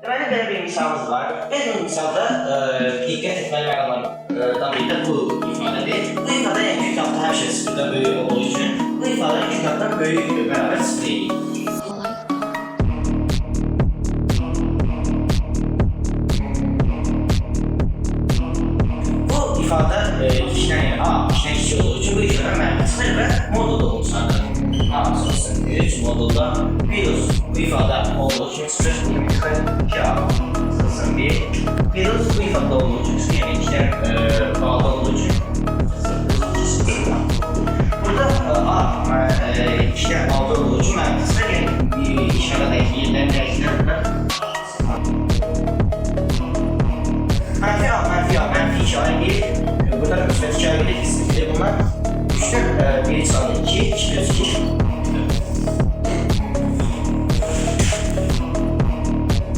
Deməli, belə bir misalımız var. Və bu misalda diqqət etməli məqamlardan biri də bu ifadədir. Bu ifadə yəni kitabda hər şey sıfırdan böyük olduğu üçün bu ifadə kitabdan böyük bərabər sıfır edir. Bu ifadə kişidən yəni A, kişidən kiçik olduğu üçün bu ifadə mənfi sıfır və modulda olmuşlardır. A, soruşsun 3 modulda virus bu ifadə olduğu üçün sıfır, 2A, soruşsun 1. Virus bu ifadə olduğu üçün sıfır, yəni ikilər bağlı olduğu üçün sıfır. Burada A, ikilər bağlı olduğu üçün mənfi sıfır, yəni işarədəki yerlərin dəyişdirlər. Mənfi A, mənfi A, mənfi 2 ayrı. Burada müsbət 2 ayrı, ikisi bunlar. 3'ten 1 çaldı 2, 2 1